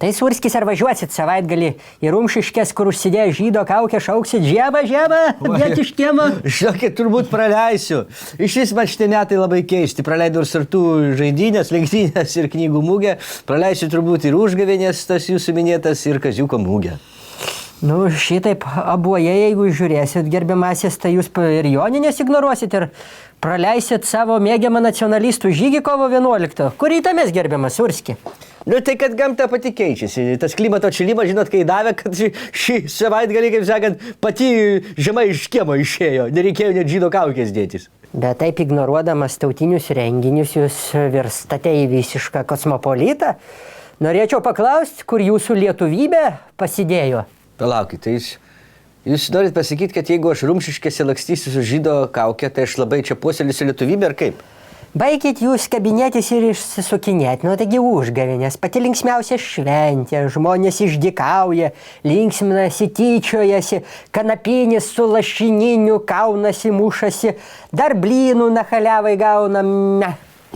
Tai Surskis ar važiuosit savaitgalį į Rumšiškės, kur užsidėjo žydo kaukę, šauksit žiemą, bet iš kiemo? Žinokit, turbūt praleisiu. Iš vis man šitie metai labai keisti. Praleidau ir sartų žaidynės, lenktynės ir knygų mugę. Praleisiu turbūt ir užgavėnės, tas jūsų minėtas, ir kaziuko mugę. Nu, šitaip abuoje, jeigu žiūrėsit, gerbiamasis, tai jūs ir joninės ignoruosit ir praleisit savo mėgiamą nacionalistų žygį kovo 11. Kur įtamės, gerbiamas Surski? Nu, tai kad gamta pati keičiasi. Tas klimato atšilimas, žinot, kai davė, kad šį savaitgalį, kaip sakant, pati žema iš kiemo išėjo. Nereikėjo net žydo kaukės dėtis. Bet taip ignoruodamas tautinius renginius, jūs virstate į visišką kosmopolitą. Norėčiau paklausti, kur jūsų lietuvybė pasidėjo? Palaukit, tai jūs norit pasakyti, kad jeigu aš Rumšiškėse lakstysiu su žydo kaukė, tai aš labai čia puoselėsiu lietuvybę ar kaip? Baikit jūs kabinėtis ir išsisukinėti, nu taigi užgavėnės, pati linksmiausia šventė, žmonės išdykauja, linksminasi, tyčiojasi, kanapinis su lašininiu kaunasi, mušasi, dar blynų nachaliavai gaunam.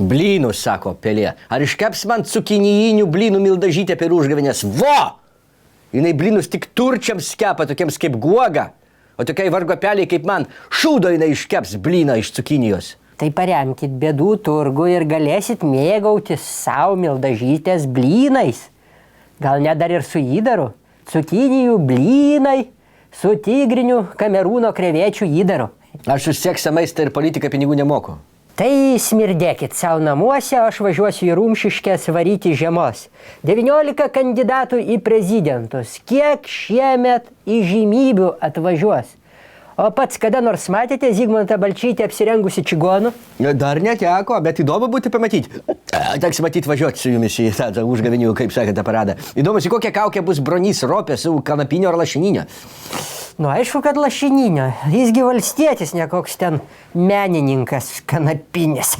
Blynus, sako pelė. Ar iškeps man cukinijinių blynų mildažytę per užgavėnės? Vo! Jinai blynus tik turčiams kepa, tokiems kaip guoga, o tokiai vargo peliai kaip man šūdo jinai iškeps blyną iš cukinijos. Tai paremkit bėdų turgų ir galėsit mėgautis savo mildažytės blynais. Gal net dar ir su įdaru. Cukinijų blynai su tigriniu Kamerūno krevečių įdaru. Aš už seksą, maistą ir politiką pinigų nemoku. Tai smirdėkit savo namuose, aš važiuosiu į Rumšiškės varyti žiemos. 19 kandidatų į prezidentus. Kiek šiemet įžymybių atvažiuos? O pats kada nors matėte Zigmantą Balčytį apsirengusi čigonu? Dar neteko, bet įdomu būti pamatyti. Teks matyti važiuoti su jumis į tą užgavinių, kaip sakėte, paradą. Įdomus, į kokią kaukę bus Bronys Ropė su kanapinio ar lašininio? Nu, aišku, kad lašininio. Jisgi valstietis, ne koks ten menininkas kanapinis.